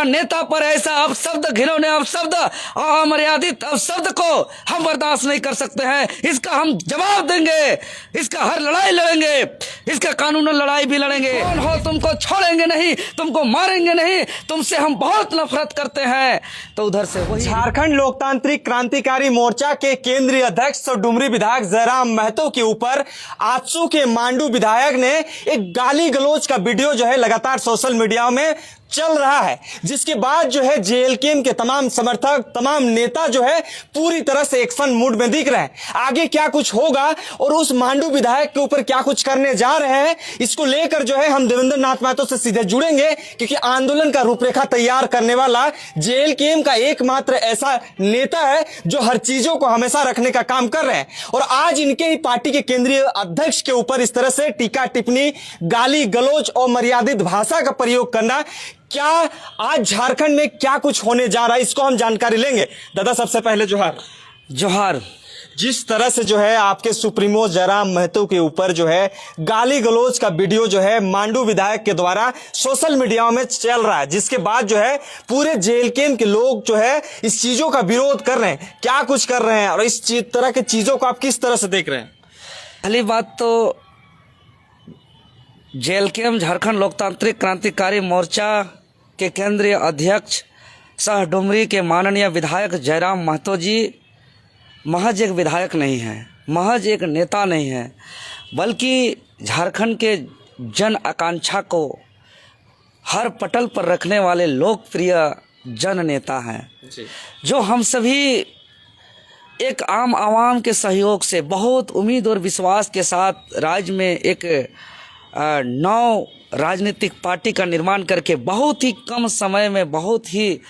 नेता पर ऐसा अपशब्द, घिनौने अपशब्द, अमर्यादित अपशब्द को हम बर्दाश्त नहीं कर सकते हैं। इसका हम जवाब देंगे, इसका हर लड़ाई लड़ेंगे, इसका कानूनी लड़ाई भी लड़ेंगे। कौन हो, तुमको छोड़ेंगे नहीं, तुमको मारेंगे नहीं, तुमसे हम बहुत नफरत करते हैं। तो उधर से वही झारखंड लोकतांत्रिक क्रांतिकारी मोर्चा के केंद्रीय अध्यक्ष और डुमरी विधायक जयराम महतो के ऊपर आजसू के मांडू विधायक ने एक गाली गलौज का वीडियो जो है लगातार सोशल मीडिया में चल रहा है, जिसके बाद जो है जेएलकेएम के तमाम समर्थक, तमाम नेता जो है पूरी तरह से एक्शन मूड में दिख रहे हैं। आगे क्या कुछ होगा और उस मांडू विधायक के ऊपर क्या कुछ करने जा रहे हैं, इसको लेकर जो है हम देवेंद्र नाथ महतो से सीधे जुड़ेंगे, क्योंकि आंदोलन का रूपरेखा तैयार करने वाला जेएलकेएम का एकमात्र ऐसा नेता है जो हर चीजों को हमेशा रखने का काम कर रहे हैं। और आज इनके ही पार्टी के केंद्रीय अध्यक्ष के ऊपर इस तरह से टीका टिप्पणी, गाली गलौज और मर्यादित भाषा का प्रयोग करना, क्या आज झारखंड में क्या कुछ होने जा रहा है, इसको हम जानकारी लेंगे। दादा, सबसे पहले जोहार। जोहार। जिस तरह से जो है आपके सुप्रीमो जयराम महतो के ऊपर जो है गाली गलौज का वीडियो जो है मांडू विधायक के द्वारा सोशल मीडिया में चल रहा है, जिसके बाद जो है पूरे जेएलकेएम के लोग जो है इस चीजों का विरोध कर रहे हैं, क्या कुछ कर रहे हैं और इस तरह की चीजों को आप किस तरह से देख रहे हैं? पहली बात तो जेएलकेएम झारखंड लोकतांत्रिक क्रांतिकारी मोर्चा के केंद्रीय अध्यक्ष सह डुमरी के माननीय विधायक जयराम महतो जी महज एक विधायक नहीं हैं, महज एक नेता नहीं हैं, बल्कि झारखंड के जन आकांक्षा को हर पटल पर रखने वाले लोकप्रिय जन नेता हैं, जो हम सभी एक आम आवाम के सहयोग से बहुत उम्मीद और विश्वास के साथ राज्य में एक नौ राजनीतिक पार्टी का निर्माण करके बहुत ही कम समय में बहुत ही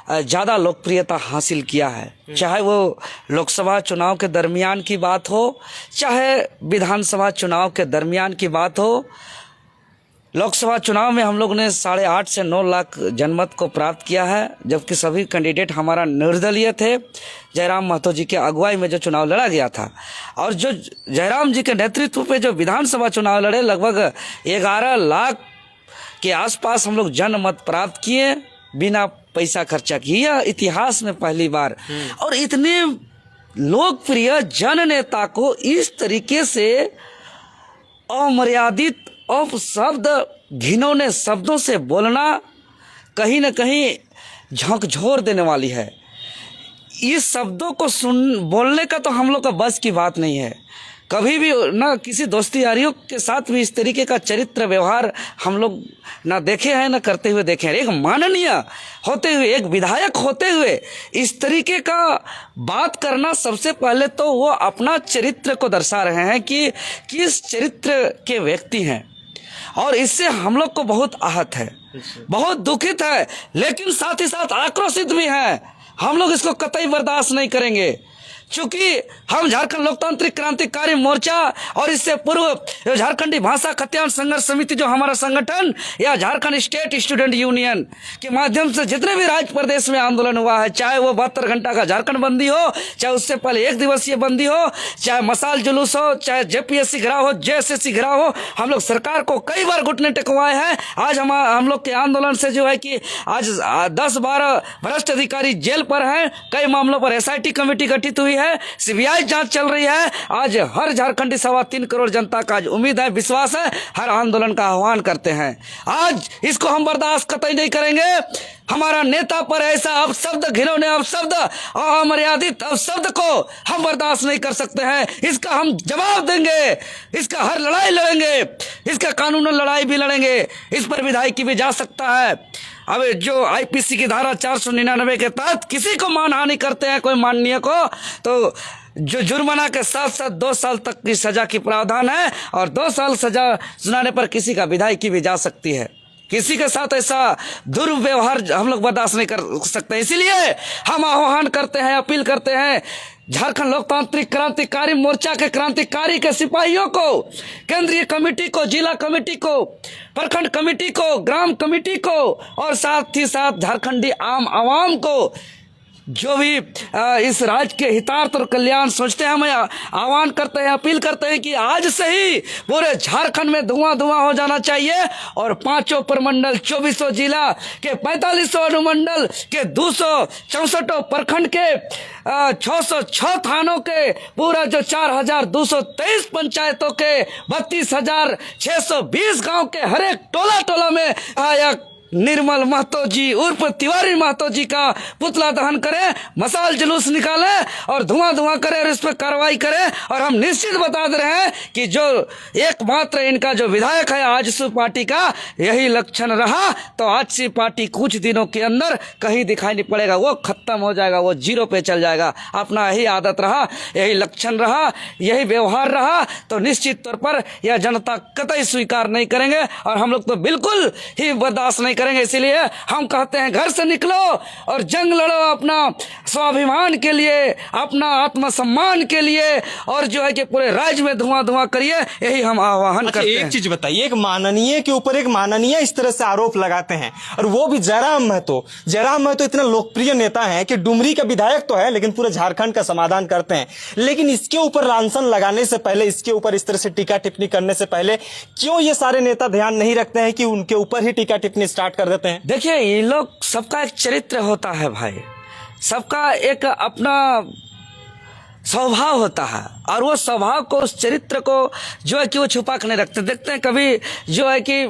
ज़्यादा लोकप्रियता हासिल किया है। चाहे वो लोकसभा चुनाव के दरमियान की बात हो, चाहे विधानसभा चुनाव के दरमियान की बात हो। लोकसभा चुनाव में हम लोग ने 8.5 से 9 लाख जनमत को प्राप्त किया है, जबकि सभी कैंडिडेट हमारा निर्दलीय थे। जयराम महतो जी के अगुवाई में जो चुनाव लड़ा गया था और जो जयराम जी के नेतृत्व पे जो विधानसभा चुनाव लड़े, लगभग 11 लाख के आसपास हम लोग जनमत प्राप्त किए बिना पैसा खर्चा किए, इतिहास में पहली बार। और इतने लोकप्रिय जन नेता को इस तरीके से अमर्यादित अपशब्द, घिनौने शब्दों से बोलना कहीं न कहीं झकझोर देने वाली है। इस शब्दों को बोलने का तो हम लोग का बस की बात नहीं है। कभी भी ना किसी दोस्ती यारियों के साथ भी इस तरीके का चरित्र व्यवहार हम लोग ना देखे हैं, ना करते हुए देखे हैं। एक माननीय होते हुए, एक विधायक होते हुए इस तरीके का बात करना, सबसे पहले तो वो अपना चरित्र को दर्शा रहे हैं कि किस चरित्र के व्यक्ति हैं, और इससे हम लोग को बहुत आहत है, बहुत दुखित है, लेकिन साथ ही साथ आक्रोशित भी है। हम लोग इसको कतई बर्दाश्त नहीं करेंगे, चूंकि हम झारखंड लोकतांत्रिक क्रांतिकारी मोर्चा और इससे पूर्व झारखंडी भाषा खत्यान संघर्ष समिति जो हमारा संगठन, या झारखंड स्टेट स्टूडेंट यूनियन के माध्यम से जितने भी राज्य प्रदेश में आंदोलन हुआ है, चाहे वो 72 घंटा का झारखंड बंदी हो, चाहे उससे पहले 1 दिवसीय बंदी हो, चाहे मसाल जुलूस हो, चाहे जेपीएससी घिराव हो, जेएसएससी घिराव हो, हम लोग सरकार को कई बार घुटने टेकवाए हैं। आज हम लोग के आंदोलन से जो है कि आज 10-12 भ्रष्ट अधिकारी जेल पर हैं, कई मामलों पर एसआईटी कमेटी गठित हुई है, सीबीआई जांच चल रही है। आज हर झारखंडी 3.25 करोड़ जनता का आज उम्मीद है, विश्वास है, हर आंदोलन का आह्वान करते हैं। आज इसको हम बर्दाश्त कतई नहीं करेंगे। हमारा नेता पर ऐसा अपशब्द, घिनौने अपशब्द, अमर्यादित अपशब्द को हम बर्दाश्त नहीं कर सकते हैं। इसका हम जवाब देंगे, इसका हर लड़ाई लड़ेंगे, इसका कानूनी लड़ाई भी लड़ेंगे। इस पर विधायक भी जा सकता है। अब जो आईपीसी की धारा 499 के तहत किसी को मानहानि करते हैं कोई माननीय को, तो जो जुर्माना के साथ साथ 2 साल तक की सजा की प्रावधान है, और 2 साल सजा सुनाने पर किसी का विधायकी भी जा सकती है। किसी के साथ ऐसा दुर्व्यवहार हम लोग बर्दाश्त नहीं कर सकते। इसीलिए हम आह्वान करते हैं, अपील करते हैं झारखंड लोकतांत्रिक क्रांतिकारी मोर्चा के क्रांतिकारी के सिपाहियों को, केंद्रीय कमेटी को, जिला कमेटी को, प्रखंड कमेटी को, ग्राम कमेटी को, और साथ ही साथ झारखंडी आम आवाम को जो भी इस राज्य के हितार्थ और कल्याण सोचते हैं, हमें आह्वान करते हैं, अपील करते हैं कि आज से ही पूरे झारखंड में धुआं धुआं हो जाना चाहिए और 5 प्रमंडल, 2400 जिला के 4500 अनुमंडल के 264 प्रखंड के 606 थानों के पूरा जो 4223 पंचायतों के 32,620 गांव के हर एक टोला में विधायक निर्मल महतो जी उर्फ तिवारी महतो जी का पुतला दहन करें, मसाल जुलूस निकालें और धुआं धुआं करें और इस पर कार्रवाई करें। और हम निश्चित बता दे रहे हैं कि जो एकमात्र इनका जो विधायक है आजसू पार्टी का, यही लक्षण रहा तो आजसू पार्टी कुछ दिनों के अंदर कहीं दिखाई नहीं पड़ेगा, वो खत्म हो जाएगा, वो जीरो पे चल जाएगा। अपना यही आदत रहा, यही लक्षण रहा, यही व्यवहार रहा तो निश्चित तौर पर यह जनता कतई स्वीकार नहीं करेंगे और हम लोग तो बिल्कुल ही बर्दाश्त नहीं करेंगे। इसीलिए हम कहते हैं घर से निकलो और जंग लड़ो अपना स्वाभिमान के लिए, अपना आत्मसम्मान के लिए और जो है कि पूरे राज्य में धुआं धुआं करिए, यही हम आह्वान करते हैं। एक चीज बताइए, एक माननीय के ऊपर एक माननीय इस तरह से आरोप लगाते हैं और वो भी जयराम महतो इतना लोकप्रिय नेता है कि डुमरी का विधायक तो है लेकिन पूरे झारखंड का समाधान करते हैं, लेकिन इसके ऊपर लांछन लगाने से पहले, इसके ऊपर इस तरह से टीका टिप्पणी करने से पहले क्यों ये सारे नेता ध्यान नहीं रखते हैं कि उनके ऊपर ही टीका टिप्पणी स्टार्ट कर देते हैं? देखिए, ये लोग सबका एक चरित्र होता है भाई, सबका एक अपना स्वभाव होता है और वो स्वभाव को, उस चरित्र को जो है कि वो छुपा कर नहीं रखते। देखते हैं कभी जो है कि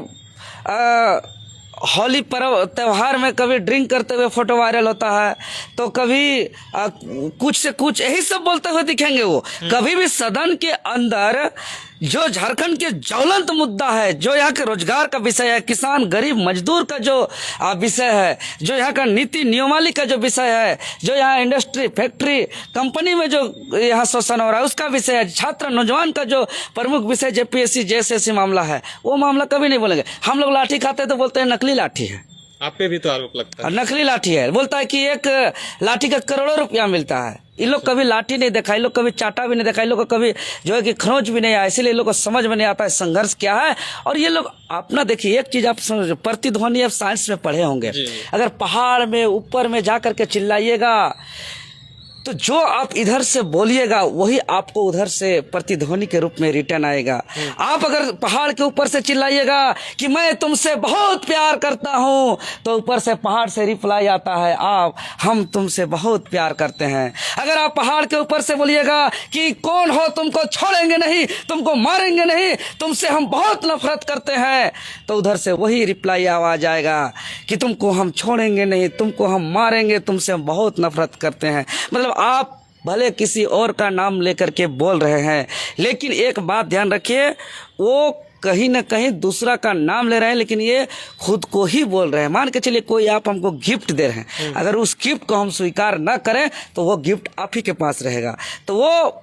होली पर्व त्योहार में कभी ड्रिंक करते हुए फोटो वायरल होता है, तो कभी कुछ से कुछ यही सब बोलते हुए दिखेंगे। वो कभी भी सदन के अंदर जो झारखंड के ज्वलंत मुद्दा है, जो यहाँ के रोजगार का विषय है, किसान गरीब मजदूर का जो विषय है, जो यहाँ का नीति नियमावली का जो विषय है, जो यहाँ इंडस्ट्री फैक्ट्री कंपनी में जो यहाँ शोषण हो रहा है उसका विषय है, छात्र नौजवान का जो प्रमुख विषय जेपीएससी जेएसएससी मामला है, वो मामला कभी नहीं बोलेंगे। हम लोग लाठी खाते हैं तो बोलते हैं नकली लाठी है। आप पे भी तो आरोप लगता है नकली लाठी है, बोलता है कि एक लाठी का करोड़ों रुपया मिलता है। इन लोग कभी लाठी नहीं देखा, इन लोग कभी चाटा भी नहीं देखा, इन लोग को कभी जो है कि खरोंच भी नहीं आया, इसीलिए इन लोग को समझ में नहीं आता है संघर्ष क्या है। और ये लोग अपना देखिए, एक चीज आप समझो, प्रतिध्वनि आप साइंस में पढ़े होंगे, अगर पहाड़ में ऊपर में जा करके चिल्लाइएगा तो जो आप इधर से बोलिएगा वही आपको उधर से प्रतिध्वनि के रूप में रिटर्न आएगा। आप अगर पहाड़ के ऊपर से चिल्लाइएगा कि मैं तुमसे बहुत प्यार करता हूं, तो ऊपर से पहाड़ से रिप्लाई आता है, हम तुमसे बहुत प्यार करते हैं। अगर आप पहाड़ के ऊपर से बोलिएगा कि कौन हो, तुमको छोड़ेंगे नहीं, तुमको मारेंगे नहीं, तुमसे हम बहुत नफरत करते हैं, तो उधर से वही रिप्लाई आवाज आएगा कि तुमको हम छोड़ेंगे नहीं, तुमको हम मारेंगे, तुमसे हम बहुत नफरत करते हैं। मतलब आप भले किसी और का नाम लेकर के बोल रहे हैं, लेकिन एक बात ध्यान रखिए, वो कहीं ना कहीं दूसरा का नाम ले रहे हैं, लेकिन ये खुद को ही बोल रहे हैं। मान के चलिए कोई आप हमको गिफ्ट दे रहे हैं, अगर उस गिफ्ट को हम स्वीकार ना करें तो वो गिफ्ट आप ही के पास रहेगा। तो वो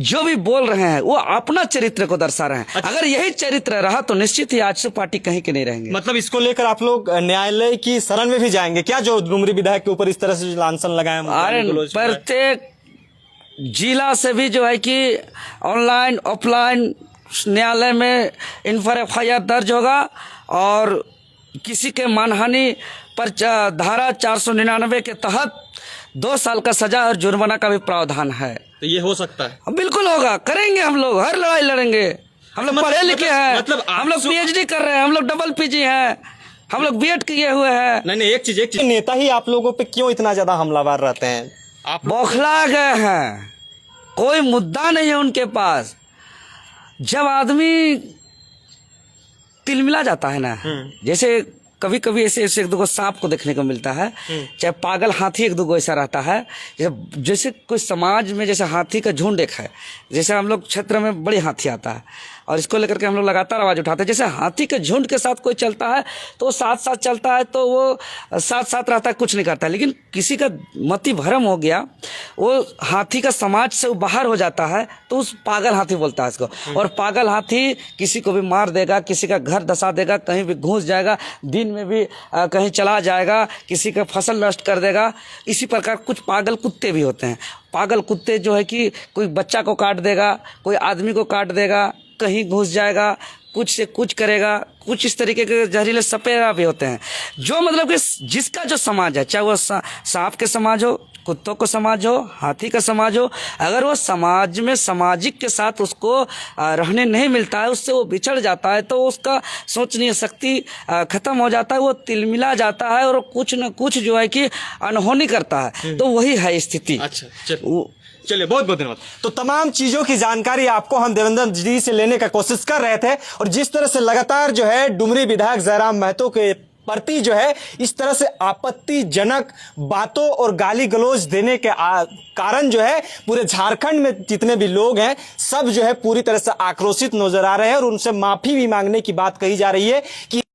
जो भी बोल रहे हैं वो अपना चरित्र को दर्शा रहे हैं। अगर यही चरित्र रहा तो निश्चित ही आजसू पार्टी कहीं के नहीं रहेंगे। मतलब इसको लेकर आप लोग न्यायालय की शरण में भी जाएंगे क्या, जो डुमरी विधायक के ऊपर इस तरह से लांछन लगाए? अरे प्रत्येक जिला से भी जो है कि ऑनलाइन ऑफलाइन न्यायालय में इन पर FIR दर्ज होगा और किसी के मानहानि पर धारा 499 के तहत 2 साल का सजा और जुर्माना का भी प्रावधान है। तो ये हो सकता है? बिल्कुल होगा, करेंगे हम लोग, हर लड़ाई लड़ेंगे। हम लोग पढ़े लिखे हैं, हम लोग PhD कर रहे हैं, हम लोग डबल PG हैं, हम लोग BEd किए हुए हैं। नहीं, एक चीज नेता ही आप लोगों पे क्यों इतना ज्यादा हमलावर रहते हैं? आप बौखला गए हैं, कोई मुद्दा नहीं है उनके पास। जब आदमी तिलमिला जाता है ना, जैसे कभी कभी ऐसे एक दो सांप को देखने को मिलता है, चाहे पागल हाथी एक दो ऐसा रहता है, जैसे कोई समाज में जैसे हाथी का झुंड एक है, जैसे हम लोग क्षेत्र में बड़ी हाथी आता है और इसको लेकर के हम लोग लगातार आवाज उठाते हैं। जैसे हाथी के झुंड के साथ कोई चलता है तो वो साथ साथ चलता है, तो वो साथ साथ रहता है, कुछ नहीं करता है। लेकिन किसी का मति भ्रम हो गया, वो हाथी का समाज से बाहर हो जाता है, तो उस पागल हाथी बोलता है इसको। और पागल हाथी किसी को भी मार देगा, किसी का घर धसा देगा, कहीं भी घुस जाएगा, दिन में भी कहीं चला जाएगा, किसी का फसल नष्ट कर देगा। इसी प्रकार कुछ पागल कुत्ते भी होते हैं। पागल कुत्ते जो है कि कोई बच्चा को काट देगा, कोई आदमी को काट देगा, कहीं घुस जाएगा, कुछ से कुछ करेगा। कुछ इस तरीके के जहरीले सपेरा भी होते हैं, जो मतलब कि जिसका जो समाज है, चाहे वो सांप के समाज हो, कुत्तों का समाज हो, हाथी का समाज हो, अगर वो समाज में सामाजिक के साथ उसको रहने नहीं मिलता है, उससे वो बिछड़ जाता है, तो उसका सोचने शक्ति खत्म हो जाता है, वो तिलमिला जाता है और कुछ न कुछ जो है कि अनहोनी करता है। तो वही है स्थिति। अच्छा, चलिए, बहुत बहुत धन्यवाद। तो तमाम चीजों की जानकारी आपको हम देवेंद्र जी से लेने का कोशिश कर रहे थे, और जिस तरह से लगातार जो है डुमरी विधायक जयराम महतो के प्रति जो है इस तरह से आपत्तिजनक बातों और गाली गलौज देने के कारण जो है पूरे झारखंड में जितने भी लोग हैं सब जो है पूरी तरह से आक्रोशित नजर आ रहे हैं, और उनसे माफी भी मांगने की बात कही जा रही है कि